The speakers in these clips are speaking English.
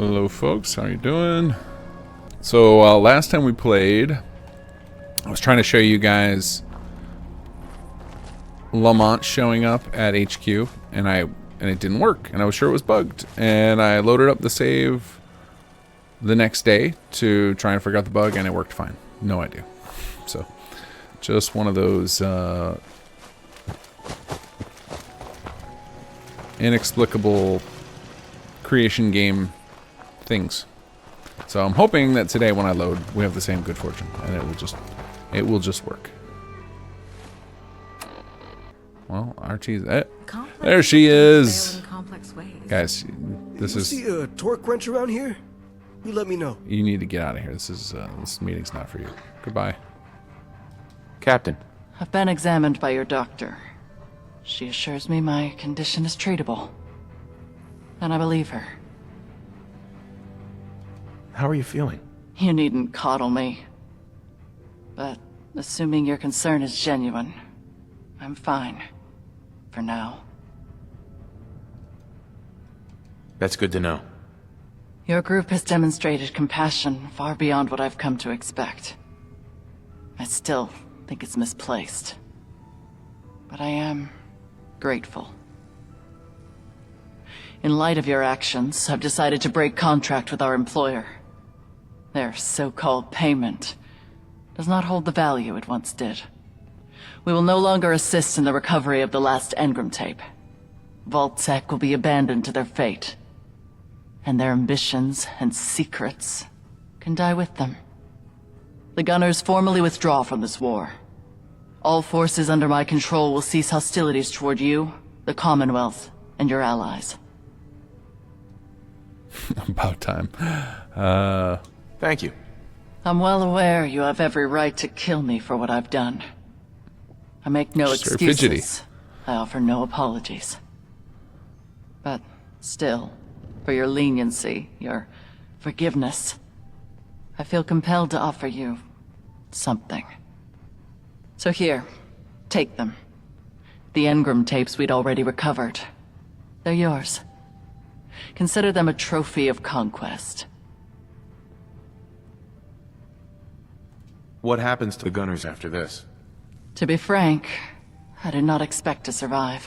Hello folks, how you doing? So last time we played, I was trying to show you guys Lamont showing up at HQ, and it didn't work, and I was sure it was bugged. And I loaded up the save the next day to try and figure out the bug, and it worked fine. No idea. So just one of those inexplicable creation game things. So I'm hoping that today when I load, we have the same good fortune, and it will just work. Well, Archie's there she is. Guys, this is. See a torque wrench around here? You let me know. You need to get out of here. This meeting's not for you. Goodbye. Captain. I've been examined by your doctor. She assures me my condition is treatable. And I believe her. How are you feeling? You needn't coddle me. But assuming your concern is genuine, I'm fine. For now. That's good to know. Your group has demonstrated compassion far beyond what I've come to expect. I still think it's misplaced. But I am grateful. In light of your actions, I've decided to break contract with our employer. Their so-called payment does not hold the value it once did. We will no longer assist in the recovery of the last engram tape. Vault-Tec will be abandoned to their fate. And their ambitions and secrets can die with them. The Gunners formally withdraw from this war. All forces under my control will cease hostilities toward you, the Commonwealth, and your allies. About time. Thank you. I'm well aware you have every right to kill me for what I've done. I make no Just very excuses. fidgety. I offer no apologies. But still, for your leniency, your forgiveness, I feel compelled to offer you something. So here, take them. The engram tapes we'd already recovered. They're yours. Consider them a trophy of conquest. What happens to the Gunners after this? To be frank, I did not expect to survive.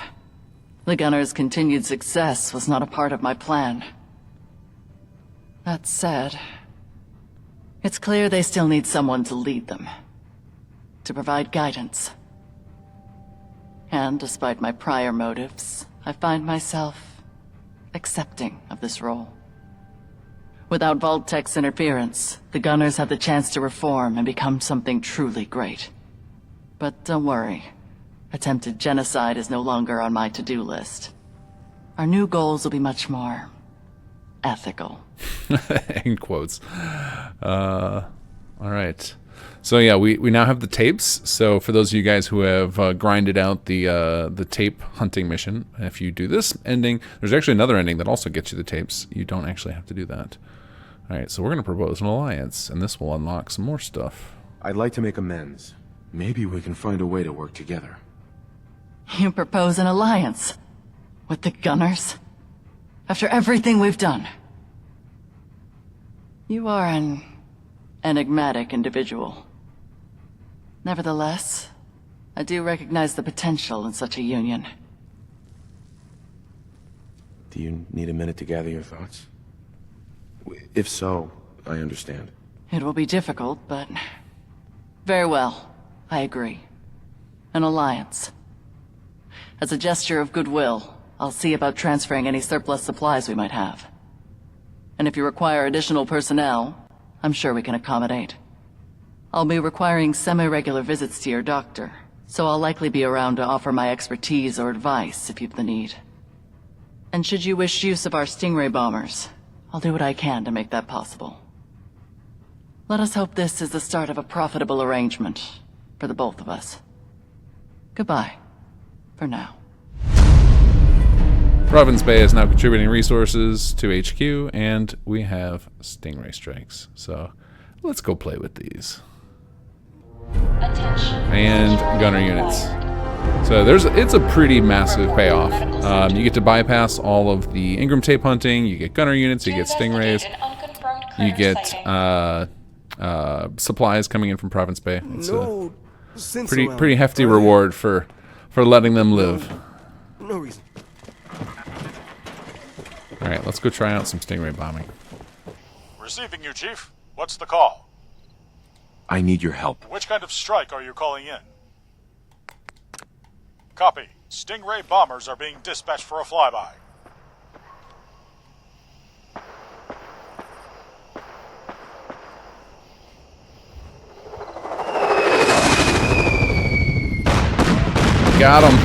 The Gunners' continued success was not a part of my plan. That said, it's clear they still need someone to lead them, to provide guidance. And despite my prior motives, I find myself accepting of this role. Without Vault-Tec's interference, the Gunners have the chance to reform and become something truly great. But don't worry, attempted genocide is no longer on my to-do list. Our new goals will be much more ethical. In quotes. Alright. So yeah, we now have the tapes. So for those of you guys who have grinded out the tape hunting mission, if you do this ending, there's actually another ending that also gets you the tapes. You don't actually have to do that. Alright, so we're going to propose an alliance, and this will unlock some more stuff. I'd like to make amends. Maybe we can find a way to work together. You propose an alliance? With the Gunners? After everything we've done? You are an enigmatic individual. Nevertheless, I do recognize the potential in such a union. Do you need a minute to gather your thoughts? If so, I understand. It will be difficult, but... Very well, I agree. An alliance. As a gesture of goodwill, I'll see about transferring any surplus supplies we might have. And if you require additional personnel, I'm sure we can accommodate. I'll be requiring semi-regular visits to your doctor, so I'll likely be around to offer my expertise or advice if you've the need. And should you wish use of our Stingray bombers, I'll do what I can to make that possible. Let us hope this is the start of a profitable arrangement for the both of us. Goodbye, for now. Province Bay is now contributing resources to HQ, and we have Stingray strikes. So let's go play with these. Attention. And gunner units. So it's a pretty massive payoff. You get to bypass all of the Ingram tape hunting. You get gunner units. You get stingrays. You get supplies coming in from Province Bay. It's a pretty hefty reward for letting them live. No reason. All right, let's go try out some stingray bombing. Receiving you, Chief. What's the call? I need your help. Which kind of strike are you calling in? Copy. Stingray bombers are being dispatched for a flyby. Got him.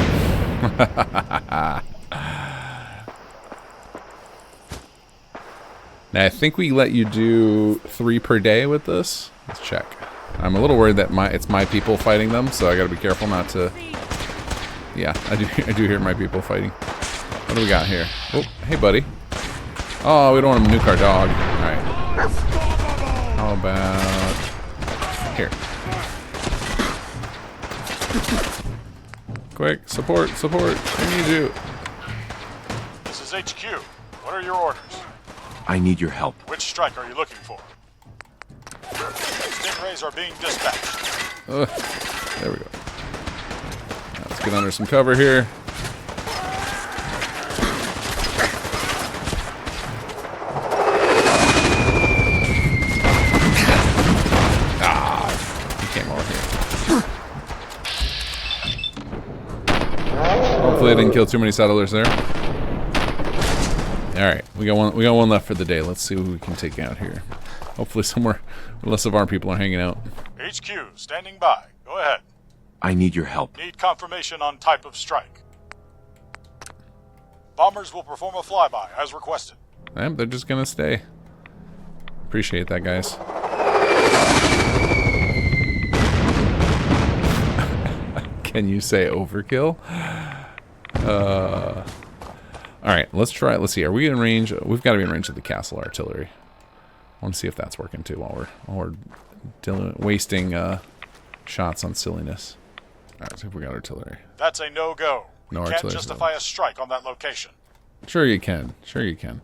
Now, I think we let you do 3 per day with this. Let's check. I'm a little worried that it's my people fighting them, so I gotta be careful not to... Yeah, I do hear my people fighting. What do we got here? Oh, hey, buddy. Oh, we don't want to nuke our dog. Alright. How about... Here. Quick, support. I need you. This is HQ. What are your orders? I need your help. Which strike are you looking for? Stingrays are being dispatched. There we go. Let's get under some cover here. He came over here. Hopefully I didn't kill too many settlers there. Alright, we got one left for the day. Let's see who we can take out here. Hopefully somewhere where less of our people are hanging out. HQ, standing by. Go ahead. I need your help. Need confirmation on type of strike. Bombers will perform a flyby, as requested. They're just gonna stay. Appreciate that, guys. Can you say overkill? Alright, let's try it. Let's see. Are we in range? We've got to be in range of the castle artillery. I want to see if that's working too while we're wasting shots on silliness. Alright, let's see if we got artillery. That's a no-go. No Can't artillery. justify a strike on that location. Sure you can. Sure you can.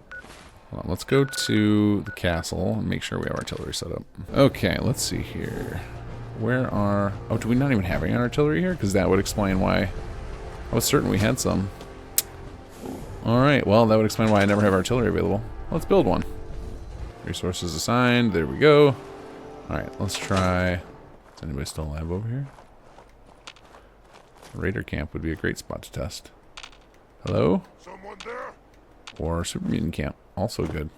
Hold on, let's go to the castle and make sure we have artillery set up. Okay, let's see here. Where are... Oh, do we not even have any artillery here? Because that would explain why... I was certain we had some. Alright, well, that would explain why I never have artillery available. Let's build one. Resources assigned. There we go. Alright, let's try... Is anybody still alive over here? Raider camp would be a great spot to test. Hello? Someone there? Or super mutant camp. Also good.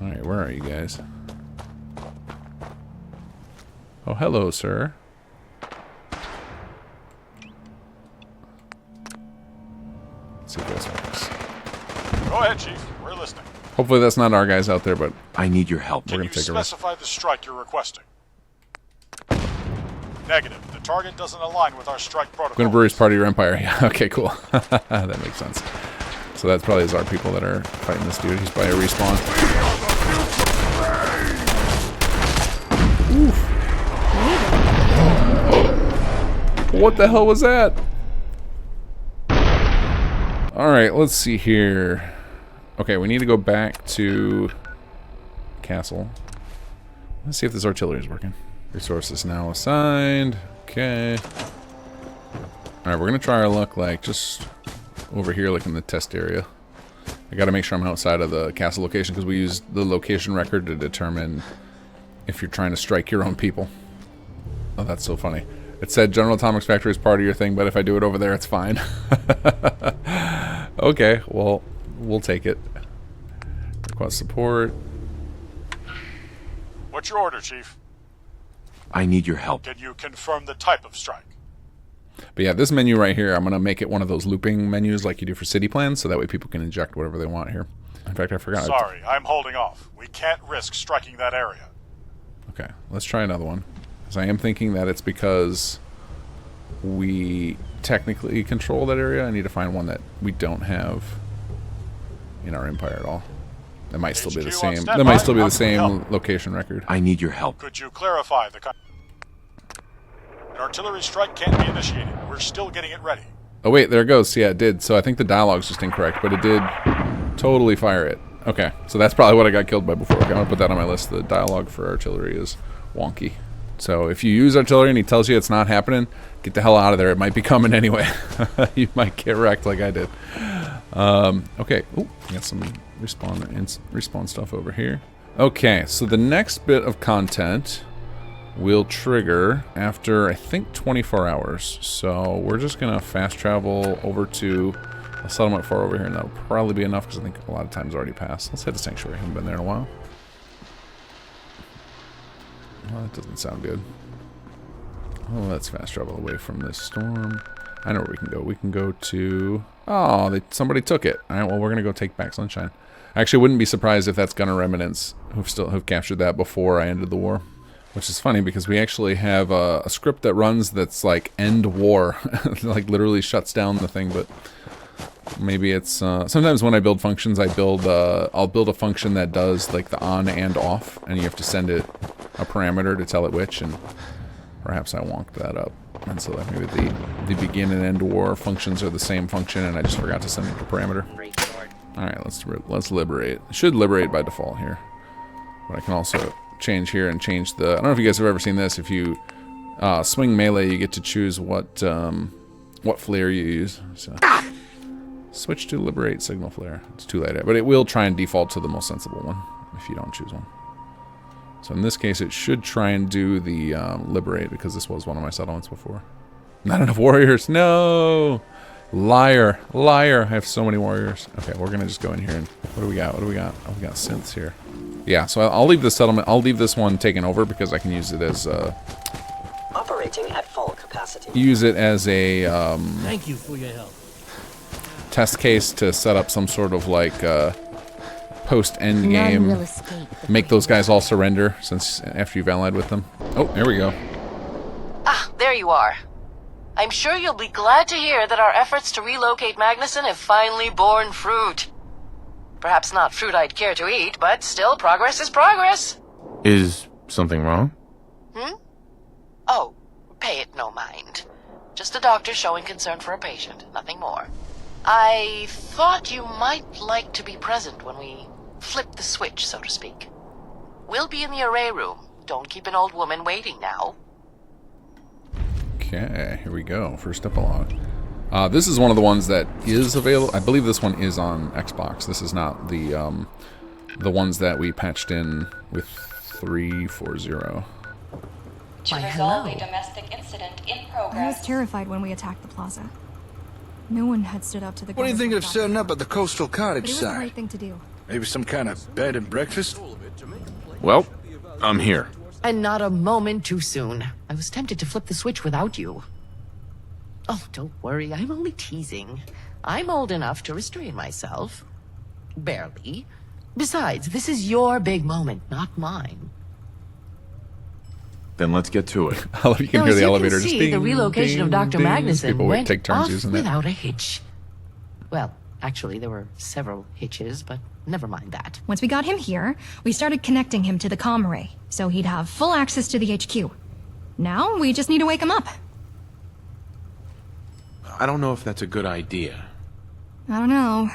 Alright, where are you guys? Oh, hello, sir. Let's see if this works. Go ahead, Chief. We're listening. Hopefully that's not our guys out there, but I need your help. we're Can going you to take a risk. specify the strike you're requesting? Negative. The target doesn't align with our strike protocol. Gonna Brewery's part of your empire. Yeah, okay, cool. That makes sense. So that's probably our people that are fighting this dude. He's probably a respawn. Oof. What the hell was that? Alright, let's see here. Okay, we need to go back to castle. Let's see if this artillery is working. Resources now assigned. Okay. Alright, we're gonna try our luck like just over here, like in the test area. I gotta make sure I'm outside of the castle location because we use the location record to determine if you're trying to strike your own people. Oh, that's so funny. It said General Atomics Factory is part of your thing, but if I do it over there, it's fine. Okay, well, we'll take it. Request support. What's your order, Chief? I need your help. Can you confirm the type of strike? But yeah, this menu right here, I'm going to make it one of those looping menus like you do for city plans, so that way people can inject whatever they want here. In fact, I forgot. Sorry, I'm holding off. We can't risk striking that area. Okay, let's try another one. Because I am thinking that it's because we technically control that area. I need to find one that we don't have in our empire at all. That might still be the same. That might still be the same location record. I need your help. Could you clarify the... An artillery strike can't be initiated. We're still getting it ready. Oh wait, there it goes. Yeah, it did. So I think the dialogue's just incorrect, but it did totally fire it. Okay, so that's probably what I got killed by before. Okay, I'm gonna put that on my list. The dialogue for artillery is wonky. So if you use artillery and he tells you it's not happening, get the hell out of there. It might be coming anyway. You might get wrecked like I did. Okay. Ooh, got some respawn stuff over here. Okay, so the next bit of content will trigger after, I think, 24 hours. So we're just going to fast travel over to a settlement far over here, and that'll probably be enough because I think a lot of time's already passed. Let's head to Sanctuary. I haven't been there in a while. Well, that doesn't sound good. Oh, let's fast travel away from this storm. I know where we can go. We can go to... Oh, somebody took it. All right, well, we're going to go take back Sunshine. I actually wouldn't be surprised if that's Gunner Remnants who've captured that before I ended the war. Which is funny because we actually have a script that runs that's like end war. Like literally shuts down the thing, but... Maybe it's... sometimes when I build functions, I'll build a function that does like the on and off, and you have to send it a parameter to tell it which, and perhaps I wonked that up. And so that maybe the begin and end war functions are the same function, and I just forgot to send it a parameter. Alright, let's liberate. It should liberate by default here. But I can also change here and change the... I don't know if you guys have ever seen this. If you swing melee, you get to choose what flare you use. So... Switch to liberate signal flare. It's too late, but it will try and default to the most sensible one if you don't choose one. So in this case, it should try and do the liberate because this was one of my settlements before. Not enough warriors. No, liar, liar. I have so many warriors. Okay, we're gonna just go in here and what do we got? What do we got? Oh, we got synths here. Yeah, so I'll leave this settlement. I'll leave this one taken over because I can use it as operating at full capacity. Use it as a Thank you for your help. Test case to set up some sort of like post end game, make those guys all surrender since after you've allied with them. Oh, there we go. Ah, there you are. I'm sure you'll be glad to hear that our efforts to relocate Magnusson have finally borne fruit. Perhaps not fruit I'd care to eat, but still progress is progress. Is something wrong? Oh, pay it no mind. Just a doctor showing concern for a patient, nothing more. I thought you might like to be present when we flip the switch, so to speak. We'll be in the array room. Don't keep an old woman waiting now. Okay, here we go. First epilogue. This is one of the ones that is available. I believe this one is on Xbox. This is not the ones that we patched in with 3.40. To resolve a domestic incident in progress. I was terrified when we attacked the plaza. No one had stood up to the... What do you think of setting up at the coastal cottage side? It was the right thing to do. Maybe some kind of bed and breakfast? Well, I'm here. And not a moment too soon. I was tempted to flip the switch without you. Oh, don't worry, I'm only teasing. I'm old enough to restrain myself. Barely. Besides, this is your big moment, not mine. Then let's get to it. I love you can hear the elevator just see, the relocation of Dr. Magnusson people went take turns off using it. without a hitch. Well, actually, there were several hitches, but never mind that. Once we got him here, we started connecting him to the comm array, so he'd have full access to the HQ. Now, we just need to wake him up. I don't know if that's a good idea. I don't know.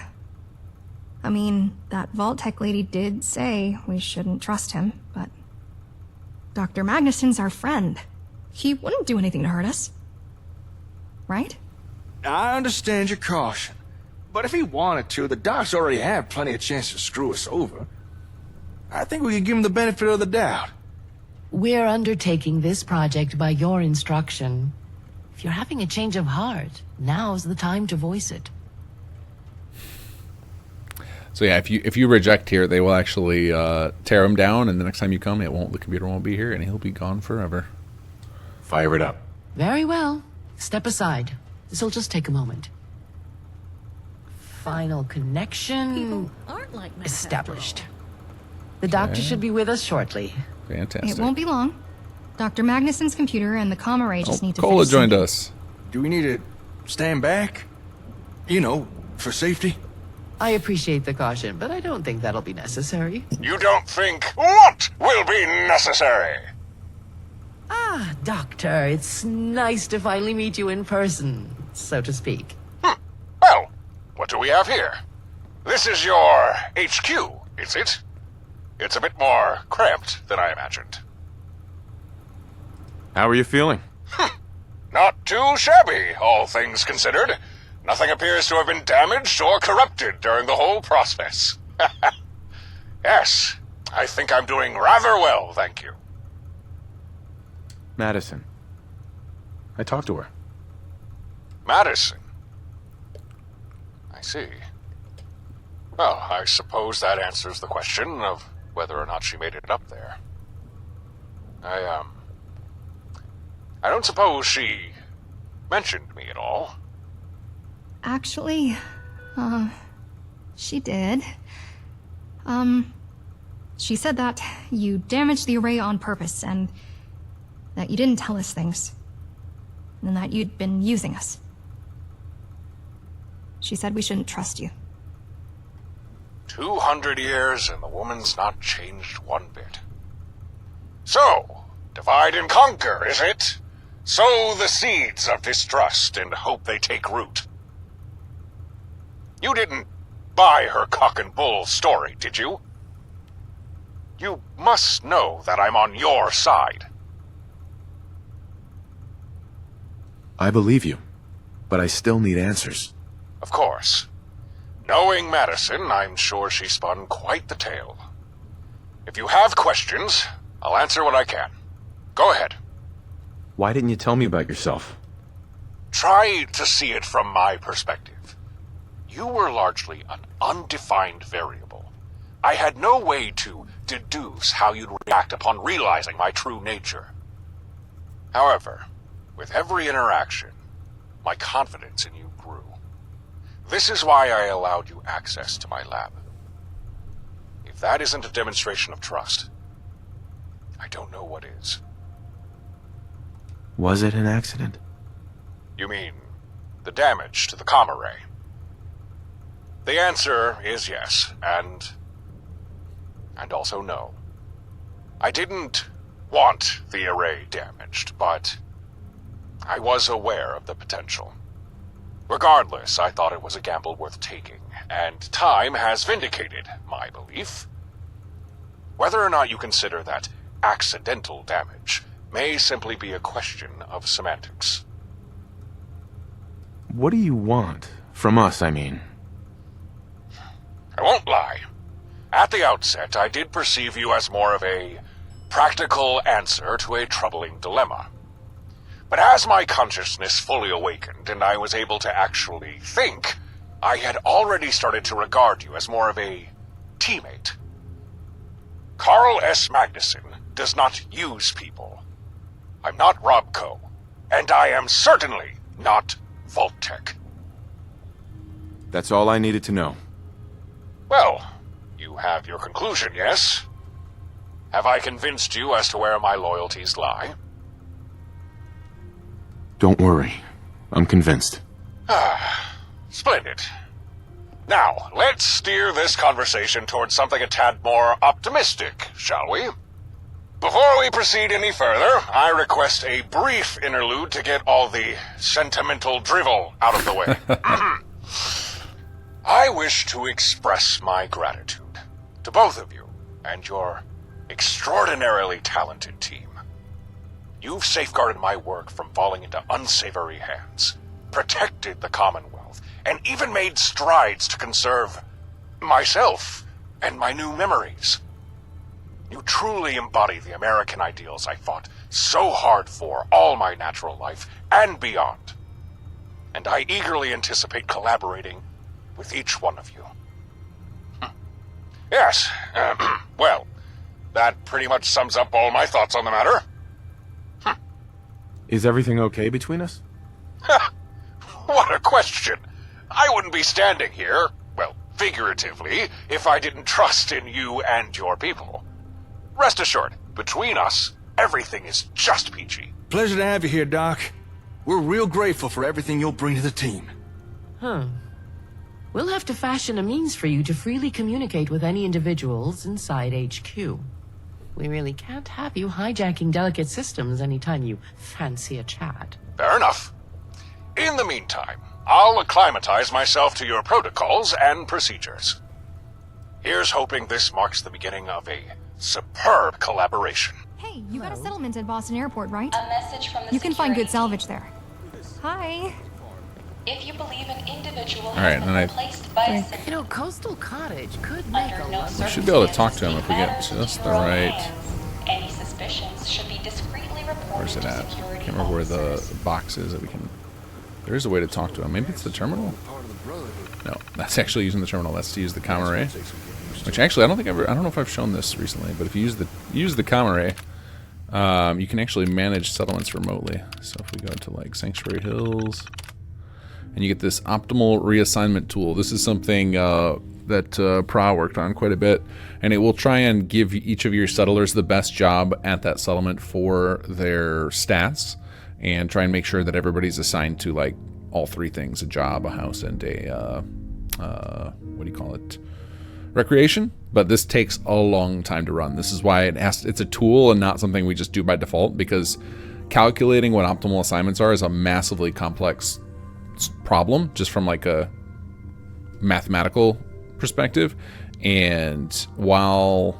I mean, that Vault Tech lady did say we shouldn't trust him, but... Dr. Magnusson's our friend. He wouldn't do anything to hurt us. Right? I understand your caution. But if he wanted to, the docs already have plenty of chance to screw us over. I think we could give him the benefit of the doubt. We're undertaking this project by your instruction. If you're having a change of heart, now's the time to voice it. So yeah, if you reject here, they will actually tear him down, and the next time you come, the computer won't be here, and he'll be gone forever. Fire it up. Very well. Step aside. This'll just take a moment. Final connection Aren't like Matt established. The doctor should be with us shortly. Fantastic. It won't be long. Dr. Magnusson's computer and the comm array just need to Cola finish joined syncing. us. Do we need to stand back? You know, for safety? I appreciate the caution, but I don't think that'll be necessary. You don't think what will be necessary? Ah, Doctor, it's nice to finally meet you in person, so to speak. Well, what do we have here? This is your HQ, is it? It's a bit more cramped than I imagined. How are you feeling? Not too shabby, all things considered. Nothing appears to have been damaged or corrupted during the whole process. Yes, I think I'm doing rather well, thank you. Madison. I talked to her. Madison? I see. Well, I suppose that answers the question of whether or not she made it up there. I don't suppose she mentioned me at all. Actually, she did. She said that you damaged the array on purpose and that you didn't tell us things. And that you'd been using us. She said we shouldn't trust you. 200 years and the woman's not changed one bit. So, divide and conquer, is it? Sow the seeds of distrust and hope they take root. You didn't buy her cock and bull story, did you? You must know that I'm on your side. I believe you, but I still need answers. Of course. Knowing Madison, I'm sure she spun quite the tale. If you have questions, I'll answer what I can. Go ahead. Why didn't you tell me about yourself? Try to see it from my perspective. You were largely an undefined variable. I had no way to deduce how you'd react upon realizing my true nature. However, with every interaction, my confidence in you grew. This is why I allowed you access to my lab. If that isn't a demonstration of trust, I don't know what is. Was it an accident? You mean the damage to the comm array? The answer is yes, and also no. I didn't want the array damaged, but I was aware of the potential. Regardless, I thought it was a gamble worth taking, and time has vindicated my belief. Whether or not you consider that accidental damage may simply be a question of semantics. What do you want? From us, I mean. I won't lie. At the outset, I did perceive you as more of a practical answer to a troubling dilemma. But as my consciousness fully awakened and I was able to actually think, I had already started to regard you as more of a teammate. Carl S. Magnusson does not use people. I'm not Robco, and I am certainly not Vault-Tec. That's all I needed to know. Well, you have your conclusion, yes? Have I convinced you as to where my loyalties lie? Don't worry. I'm convinced. Splendid. Now, let's steer this conversation towards something a tad more optimistic, shall we? Before we proceed any further, I request a brief interlude to get all the sentimental drivel out of the way. I wish to express my gratitude to both of you and your extraordinarily talented team. You've safeguarded my work from falling into unsavory hands, protected the Commonwealth, and even made strides to conserve myself and my new memories. You truly embody the American ideals I fought so hard for all my natural life and beyond. And I eagerly anticipate collaborating with each one of you. Yes, well, that pretty much sums up all my thoughts on the matter. Is everything okay between us? What a question! I wouldn't be standing here, well, figuratively, if I didn't trust in you and your people. Rest assured, between us, everything is just peachy. Pleasure to have you here, Doc. We're real grateful for everything you'll bring to the team. We'll have to fashion a means for you to freely communicate with any individuals inside HQ. We really can't have you hijacking delicate systems anytime you fancy a chat. Fair enough. In the meantime, I'll acclimatize myself to your protocols and procedures. Here's hoping this marks the beginning of a superb collaboration. Hey, you got a settlement at Boston Airport, right? A message from the You can find good security salvage there. Hi. If you believe an individual Alright, has and been replaced by a You know, Coastal Cottage could make under a no lot. We should be able to talk to circumstances him if we get matter just in the your own right... hands. Any suspicions should be discreetly reported Where's it to at? security Can't remember where the officers. box is that we can... There is a way to talk to him. Maybe it's the terminal? No, that's actually using the terminal. That's to use the comm array. Which actually, I don't know if I've shown this recently, but if you use the comm array, you can actually manage settlements remotely. So if we go to like Sanctuary Hills, and you get this optimal reassignment tool. This is something that Pra worked on quite a bit, and it will try and give each of your settlers the best job at that settlement for their stats, and try and make sure that everybody's assigned to like all three things: a job, a house, and a what do you call it? Recreation. But this takes a long time to run. This is why it's a tool and not something we just do by default, because calculating what optimal assignments are is a massively complex problem just from like a mathematical perspective. And while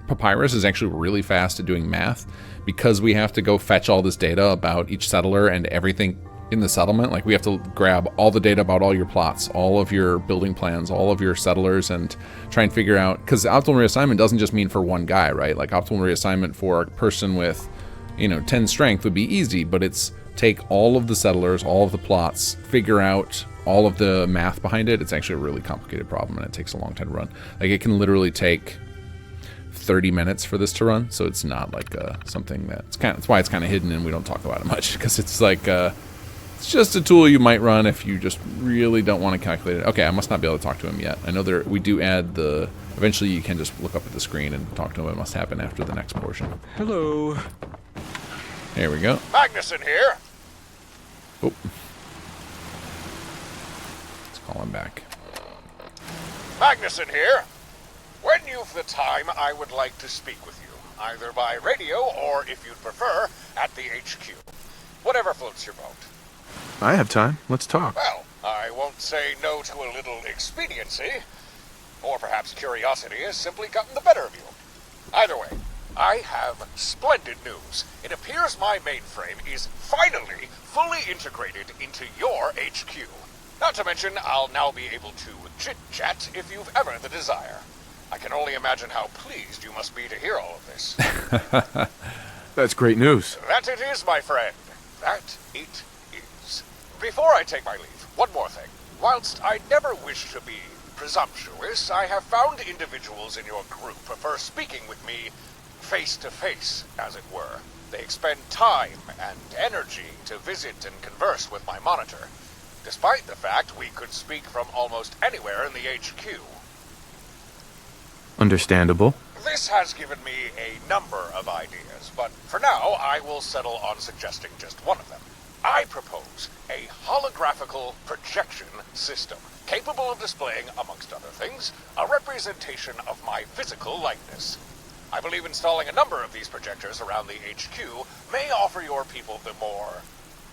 Papyrus is actually really fast at doing math, because we have to go fetch all this data about each settler and everything in the settlement, like we have to grab all the data about all your plots, all of your building plans, all of your settlers, and try and figure out, because optimal reassignment doesn't just mean for one guy, right? Like optimal reassignment for a person with 10 strength would be easy, but it's take all of the settlers, all of the plots, figure out all of the math behind it. It's actually a really complicated problem, and it takes a long time to run. Like it can literally take 30 minutes for this to run, so it's not like something that's why it's kind of hidden and we don't talk about it much, because it's like it's just a tool you might run if you just really don't want to calculate it. Okay, I must not be able to talk to him yet. I know we do add eventually you can just look up at the screen and talk to him. It must happen after the next portion. Hello. There we go. Magnusson here. Oh. Let's call him back. Magnusson here. When you've the time, I would like to speak with you, either by radio or, if you'd prefer, at the HQ. Whatever floats your boat. I have time. Let's talk. Well, I won't say no to a little expediency. Or perhaps curiosity has simply gotten the better of you. Either way, I have splendid news. It appears my mainframe is finally fully integrated into your HQ. Not to mention, I'll now be able to chit-chat if you've ever the desire. I can only imagine how pleased you must be to hear all of this. That's great news. That it is, my friend. That it is. Before I take my leave, one more thing. Whilst I never wish to be presumptuous, I have found individuals in your group prefer speaking with me face to face, as it were. They expend time and energy to visit and converse with my monitor, despite the fact we could speak from almost anywhere in the HQ. Understandable. This has given me a number of ideas, but for now I will settle on suggesting just one of them. I propose a holographical projection system, capable of displaying, amongst other things, a representation of my physical likeness. I believe installing a number of these projectors around the HQ may offer your people the more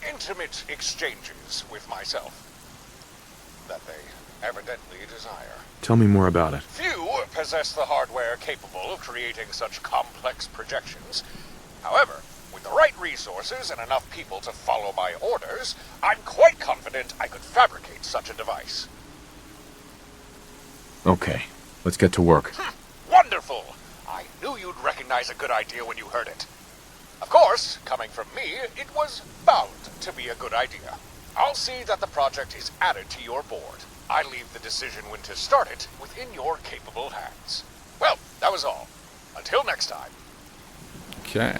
intimate exchanges with myself that they evidently desire. Tell me more about it. Few possess the hardware capable of creating such complex projections. However, with the right resources and enough people to follow my orders, I'm quite confident I could fabricate such a device. Okay, let's get to work. Wonderful! I knew you'd recognize a good idea when you heard it. Of course, coming from me, it was bound to be a good idea. I'll see that the project is added to your board. I leave the decision when to start it within your capable hands. Well, that was all. Until next time. Okay.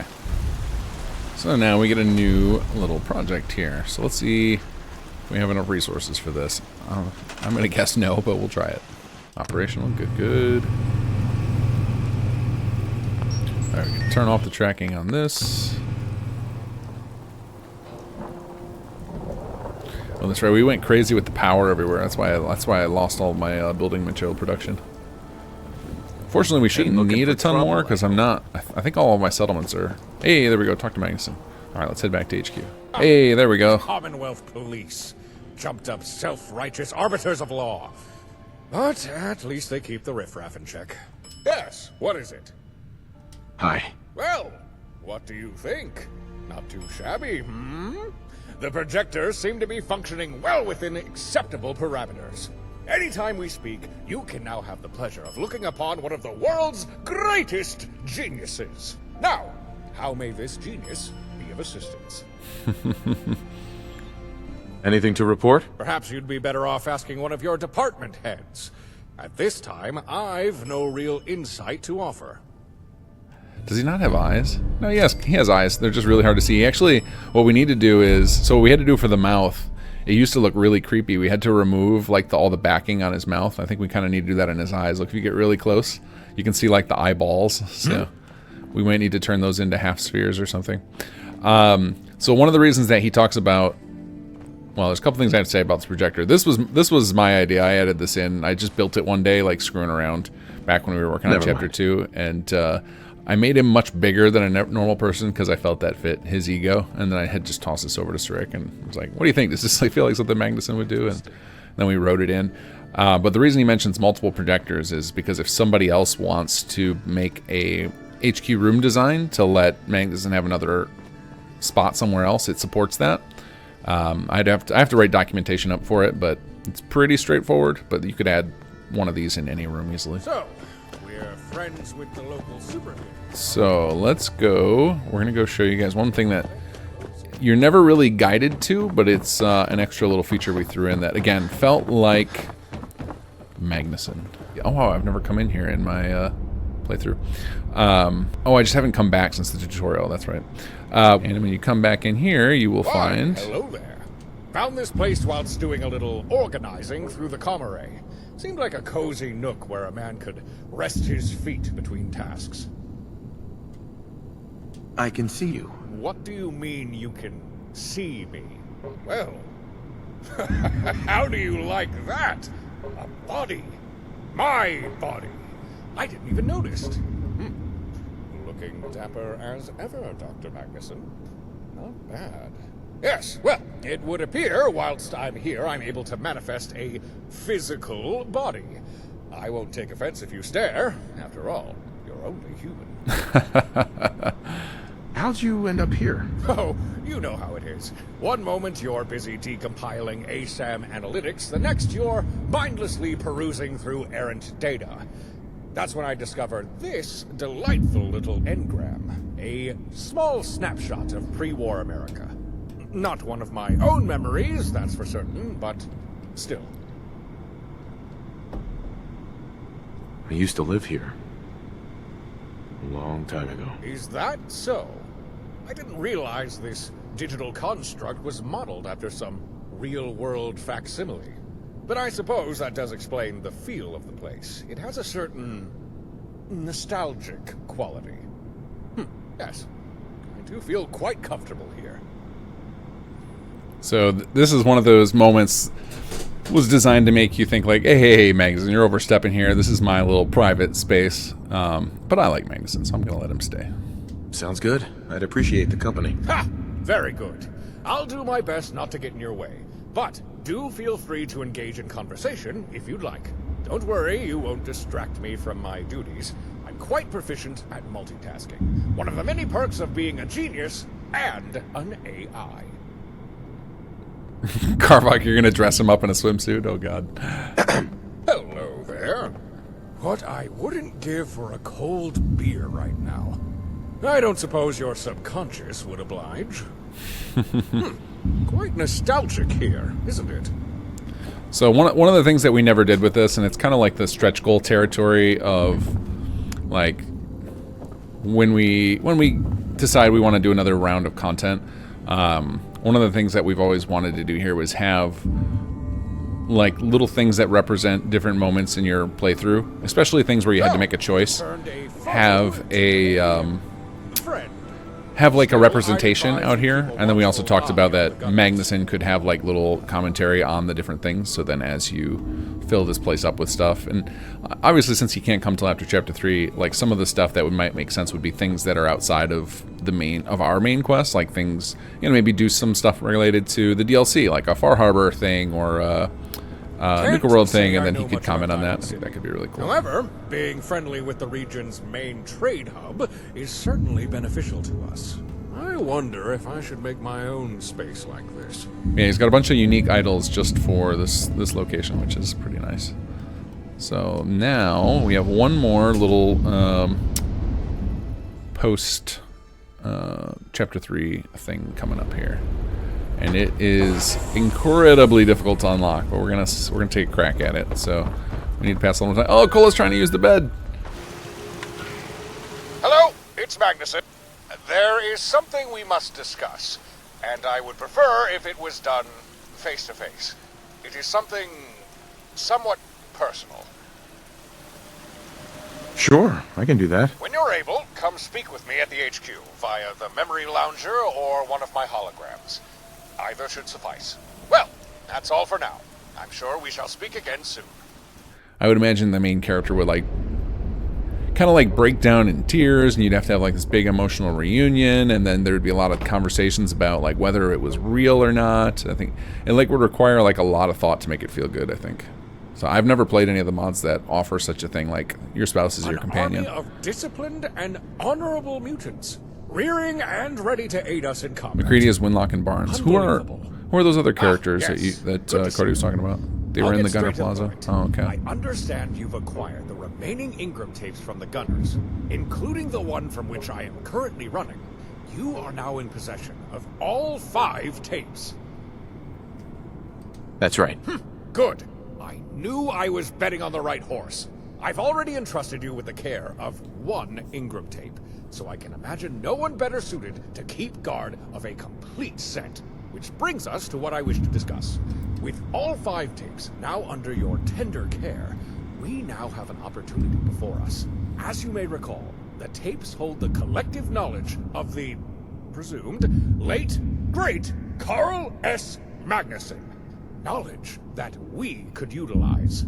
So now we get a new little project here. So let's see if we have enough resources for this. I'm going to guess no, but we'll try it. Operational, good. Alright, we can turn off the tracking on this. Oh, that's right. We went crazy with the power everywhere. That's why I lost all my building material production. Fortunately, we shouldn't looking need for a ton trouble, more, because I'm not... I think all of my settlements are... Hey, there we go. Talk to Magnusson. Alright, let's head back to HQ. Hey, there we go. Commonwealth police. Jumped up self-righteous arbiters of law. But at least they keep the riffraff in check. Yes, what is it? Hi. Well, what do you think? Not too shabby, hmm? The projectors seem to be functioning well within acceptable parameters. Anytime we speak, you can now have the pleasure of looking upon one of the world's greatest geniuses. Now, how may this genius be of assistance? Anything to report? Perhaps you'd be better off asking one of your department heads. At this time, I've no real insight to offer. Does he not have eyes? No, he has eyes. They're just really hard to see. Actually, what we need to do is... So what we had to do for the mouth, it used to look really creepy. We had to remove like all the backing on his mouth. I think we kind of need to do that in his eyes. Look, if you get really close, you can see like the eyeballs. So we might need to turn those into half spheres or something. So one of the reasons that he talks about... Well, there's a couple things I have to say about this projector. This was my idea. I added this in. I just built it one day, like screwing around back when we were working on Chapter 2. And I made him much bigger than a normal person because I felt that fit his ego. And then I had just tossed this over to Srick and was like, what do you think? Does this feel like something Magnusson would do? And then we wrote it in. But the reason he mentions multiple projectors is because if somebody else wants to make a HQ room design to let Magnusson have another spot somewhere else, it supports that. I have to write documentation up for it, but it's pretty straightforward. But you could add one of these in any room easily. So, we're friends with the local superhero. So let's go. We're gonna go show you guys one thing that you're never really guided to, but it's an extra little feature we threw in that again felt like Magnusson. Oh wow, I've never come in here in my playthrough. Oh, I just haven't come back since the tutorial. That's right. And when you come back in here, you will find... Hello there. Found this place whilst doing a little organizing through the comm array. Seemed like a cozy nook where a man could rest his feet between tasks. I can see you. What do you mean you can see me? Well, how do you like that? A body. My body. I didn't even notice. Looking dapper as ever, Dr. Magnusson. Not bad. Yes, well, it would appear whilst I'm here, I'm able to manifest a physical body. I won't take offense if you stare. After all, you're only human. How'd you end up here? Oh, you know how it is. One moment you're busy decompiling ASAM analytics, the next you're mindlessly perusing through errant data. That's when I discovered this delightful little engram, a small snapshot of pre-war America. Not one of my own memories, that's for certain, but still. I used to live here. A long time ago. Is that so? I didn't realize this digital construct was modeled after some real-world facsimile. But I suppose that does explain the feel of the place. It has a certain nostalgic quality. Yes, I do feel quite comfortable here. So this is one of those moments was designed to make you think like, hey, Magnusson, you're overstepping here. This is my little private space. But I like Magnusson, so I'm going to let him stay. Sounds good. I'd appreciate the company. Ha! Very good. I'll do my best not to get in your way. But do feel free to engage in conversation if you'd like. Don't worry, you won't distract me from my duties. I'm quite proficient at multitasking. One of the many perks of being a genius and an AI. Carvok, you're going to dress him up in a swimsuit? Oh, God. Hello there. What I wouldn't give for a cold beer right now. I don't suppose your subconscious would oblige. Quite nostalgic here, isn't it? So one of the things that we never did with this, and it's kind of like the stretch goal territory of, like, when we decide we want to do another round of content, one of the things that we've always wanted to do here was have, like, little things that represent different moments in your playthrough, especially things where you had to make a choice. Have a, have like a representation out here, and then we also talked about that Magnusson could have like little commentary on the different things, so then as you fill this place up with stuff, and obviously since he can't come till after chapter 3, like some of the stuff that might make sense would be things that are outside of our main quest, like things, you know, maybe do some stuff related to the DLC, like a Far Harbor thing or Nuka World thing, and then he could comment on that. I think that could be really cool. However, being friendly with the region's main trade hub is certainly beneficial to us. I wonder if I should make my own space like this. Yeah, he's got a bunch of unique idols just for this location, which is pretty nice. So now we have one more little post chapter 3 thing coming up here. And it is incredibly difficult to unlock, but we're gonna take a crack at it. So we need to pass a little time. Oh, Cola's trying to use the bed. Hello, it's Magnusson. There is something we must discuss, and I would prefer if it was done face to face. It is something somewhat personal. Sure, I can do that. When you're able, come speak with me at the HQ via the memory lounger or one of my holograms. Either should suffice. Well, that's all for now. I'm sure we shall speak again soon. I would imagine the main character would like kind of like break down in tears, and you'd have to have like this big emotional reunion, and then there would be a lot of conversations about like whether it was real or not. I think it like would require like a lot of thought to make it feel good, I think. So I've never played any of the mods that offer such a thing, like your spouse is your companion. An army of disciplined and honorable mutants, rearing and ready to aid us in combat. McCready, Winlock, and Barnes. Who are those other characters that Cody was talking about? They were in the Gunner Plaza. Oh, okay. I understand you've acquired the remaining Ingram tapes from the Gunners, including the one from which I am currently running. You are now in possession of all 5 tapes. That's right. Good. I knew I was betting on the right horse. I've already entrusted you with the care of 1 Ingram tape, so I can imagine no one better suited to keep guard of a complete set. Which brings us to what I wish to discuss. With all 5 tapes now under your tender care, we now have an opportunity before us. As you may recall, the tapes hold the collective knowledge of the presumed late, great Carl S. Magnusson. Knowledge that we could utilize.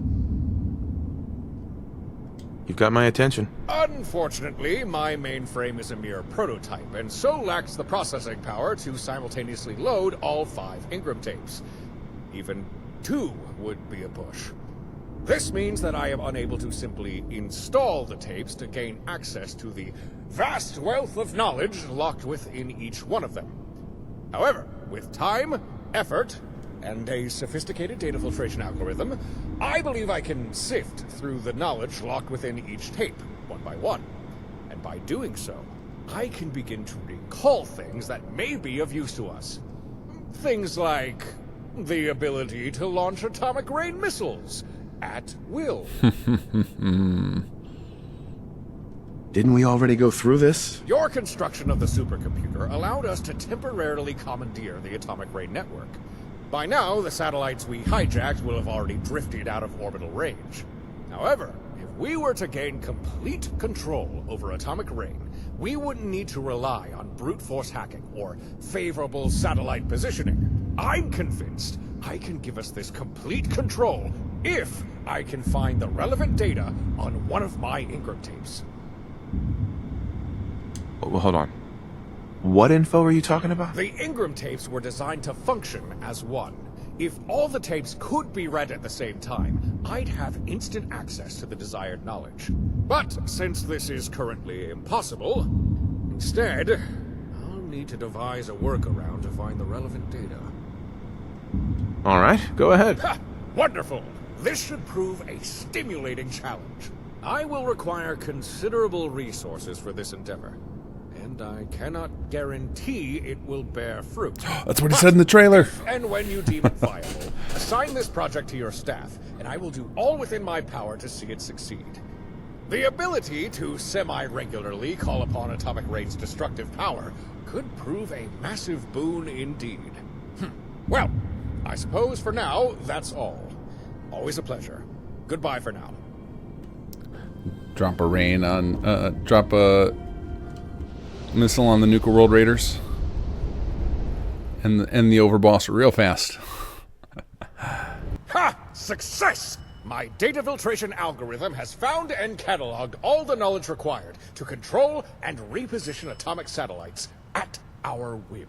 You've got my attention. Unfortunately, my mainframe is a mere prototype, and so lacks the processing power to simultaneously load all 5 Ingram tapes. Even 2 would be a push. This means that I am unable to simply install the tapes to gain access to the vast wealth of knowledge locked within each one of them. However, with time, effort, and a sophisticated data filtration algorithm, I believe I can sift through the knowledge locked within each tape, one by one. And by doing so, I can begin to recall things that may be of use to us. Things like the ability to launch atomic rain missiles at will. Didn't we already go through this? Your construction of the supercomputer allowed us to temporarily commandeer the atomic rain network. By now, the satellites we hijacked will have already drifted out of orbital range. However, if we were to gain complete control over atomic rain, we wouldn't need to rely on brute force hacking or favorable satellite positioning. I'm convinced I can give us this complete control if I can find the relevant data on one of my Ingram tapes. Well, hold on. What info are you talking about? The Ingram tapes were designed to function as one. If all the tapes could be read at the same time, I'd have instant access to the desired knowledge. But since this is currently impossible, instead, I'll need to devise a workaround to find the relevant data. All right, go ahead. Ha! Wonderful! This should prove a stimulating challenge. I will require considerable resources for this endeavor. And I cannot guarantee it will bear fruit. That's what he said in the trailer. If and when you deem it viable, assign this project to your staff, and I will do all within my power to see it succeed. The ability to semi-regularly call upon atomic rain's destructive power could prove a massive boon indeed. Well, I suppose for now, that's all. Always a pleasure. Goodbye for now. Drop a rain on, drop a missile on the Nuka World Raiders. And the overboss real fast. Ha! Success! My data filtration algorithm has found and cataloged all the knowledge required to control and reposition atomic satellites at our whim.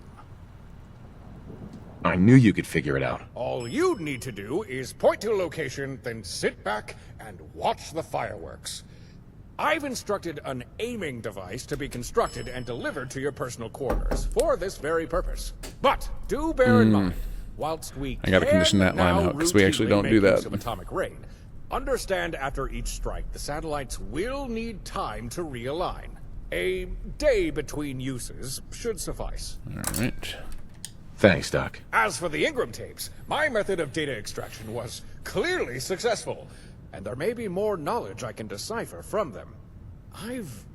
I knew you could figure it out. All you'd need to do is point to a location, then sit back and watch the fireworks. I've instructed an aiming device to be constructed and delivered to your personal quarters for this very purpose. But do bear in mind, whilst we I gotta condition that line out because we actually don't do that. Of atomic rain, understand after each strike, the satellites will need time to realign. A day between uses should suffice. All right. Thanks, Doc. As for the Ingram tapes, my method of data extraction was clearly successful, and there may be more knowledge I can decipher from them. I've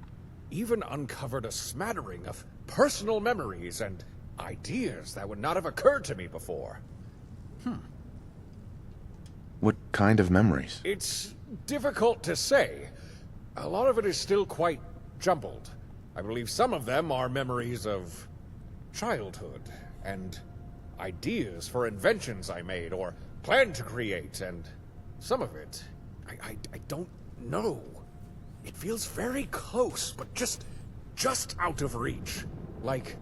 even uncovered a smattering of personal memories and ideas that would not have occurred to me before. What kind of memories? It's difficult to say. A lot of it is still quite jumbled. I believe some of them are memories of childhood and ideas for inventions I made or planned to create, and some of it, I don't know. It feels very close, but just out of reach. Like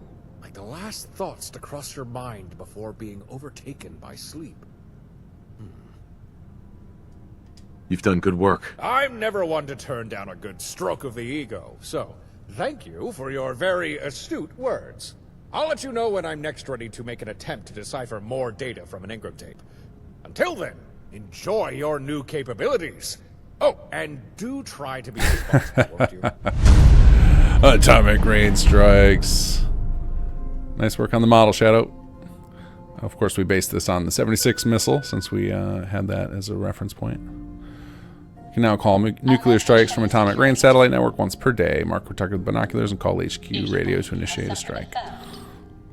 the last thoughts to cross your mind before being overtaken by sleep. You've done good work. I'm never one to turn down a good stroke of the ego, so thank you for your very astute words. I'll let you know when I'm next ready to make an attempt to decipher more data from an Ingram tape. Until then, enjoy your new capabilities. Oh, and do try to be responsible, won't you? Atomic rain strikes. Nice work on the model, Shadow. Of course, we based this on the 76 missile since we had that as a reference point. You can now call nuclear strikes from atomic rain satellite network once per day. Mark your target with binoculars and call HQ radio to initiate a strike.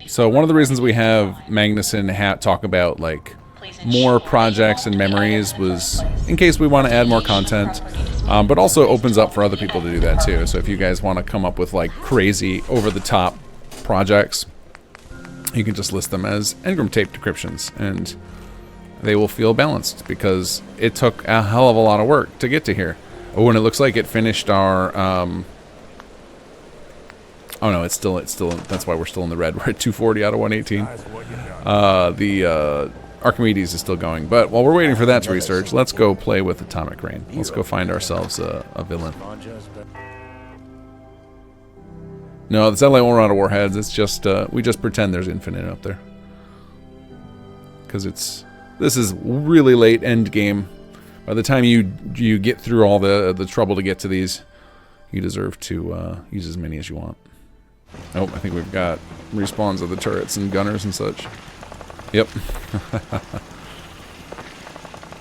So one of the reasons we have Magnusson talk about like more projects and memories was in case we want to add more content, but also opens up for other people to do that too. So if you guys want to come up with like crazy over-the-top projects, you can just list them as Ingram tape decryptions, and they will feel balanced because it took a hell of a lot of work to get to here. Oh, and it looks like it finished our. Oh no, it's still. That's why we're still in the red. We're at 240 out of 118. The Archimedes is still going, but while we're waiting for that to research, let's go play with Atomic Rain. Let's go find ourselves a villain. No, the satellite won't run out of warheads. It's just we just pretend there's infinite up there because this is really late end game. By the time you get through all the trouble to get to these, you deserve to use as many as you want. Oh, I think we've got respawns of the turrets and gunners and such. Yep.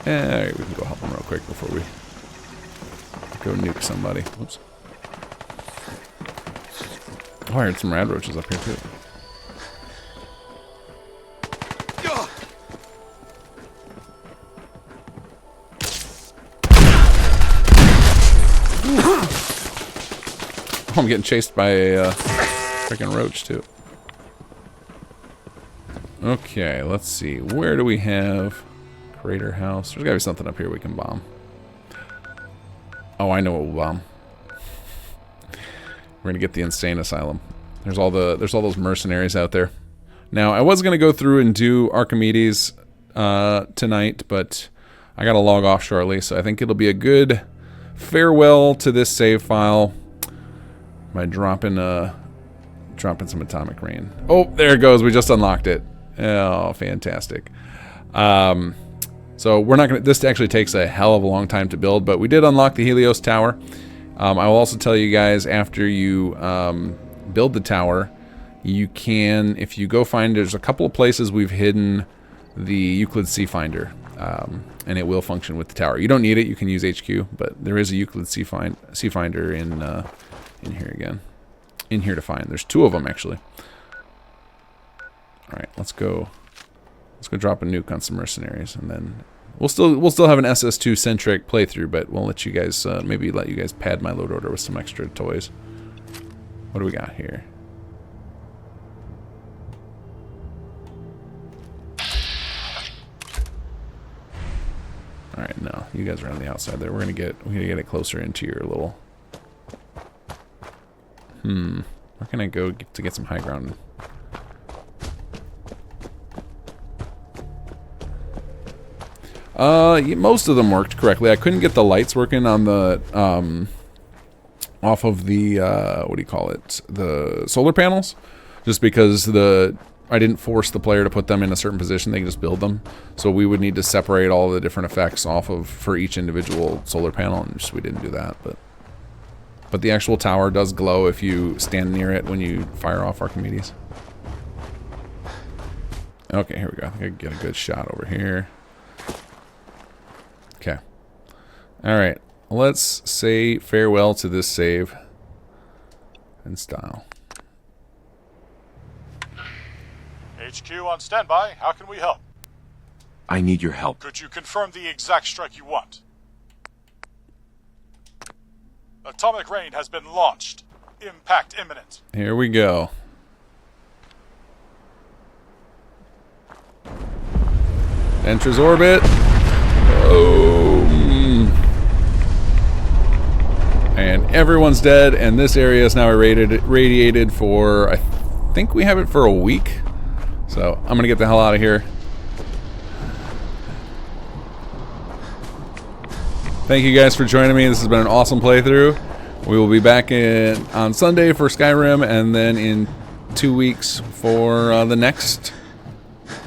Yeah, we can go help them real quick before we go nuke somebody. Oops. Oh, I heard some rad roaches up here too. Oh, I'm getting chased by a freaking roach too. Okay, let's see. Where do we have Crater House? There's gotta be something up here we can bomb. Oh, I know what we'll bomb. We're gonna get the insane asylum. There's all those mercenaries out there. Now, I was gonna go through and do Archimedes tonight, but I gotta log off shortly, so I think it'll be a good farewell to this save file by dropping some atomic rain. Oh, there it goes. We just unlocked it. Oh, fantastic. So we're not gonna. This actually takes a hell of a long time to build, but we did unlock the Helios Tower. I will also tell you guys after you build the tower, you can, if you go find, there's a couple of places we've hidden the Euclid C Finder, and it will function with the tower. You don't need it. You can use HQ, but there is a Euclid C Finder in here again. In here to find. There's two of them actually. All right, let's go drop a nuke on some mercenaries, and then we'll still have an SS2 centric playthrough, but we'll let you guys maybe let you guys pad my load order with some extra toys. What do we got here? no, you guys are on the outside there. We're gonna get it closer into your little. Where can I go to get some high ground? Most of them worked correctly. I couldn't get the lights working on the off of the what do you call it? The solar panels, just because I didn't force the player to put them in a certain position. They can just build them. So we would need to separate all the different effects off of for each individual solar panel, and just we didn't do that. But the actual tower does glow if you stand near it when you fire off Archimedes. Okay, here we go. I think I can get a good shot over here. Okay. Alright. Let's say farewell to this save in style. HQ on standby. How can we help? I need your help. Could you confirm the exact strike you want? Atomic rain has been launched. Impact imminent. Here we go. Enters orbit. Boom. And everyone's dead, and this area is now irradiated for, I think we have it for a week. So I'm gonna get the hell out of here. Thank you guys for joining me. This has been an awesome playthrough. We will be back on Sunday for Skyrim, and then in 2 weeks for the next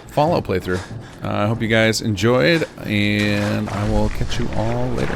Fallout playthrough. I hope you guys enjoyed, and I will catch you all later.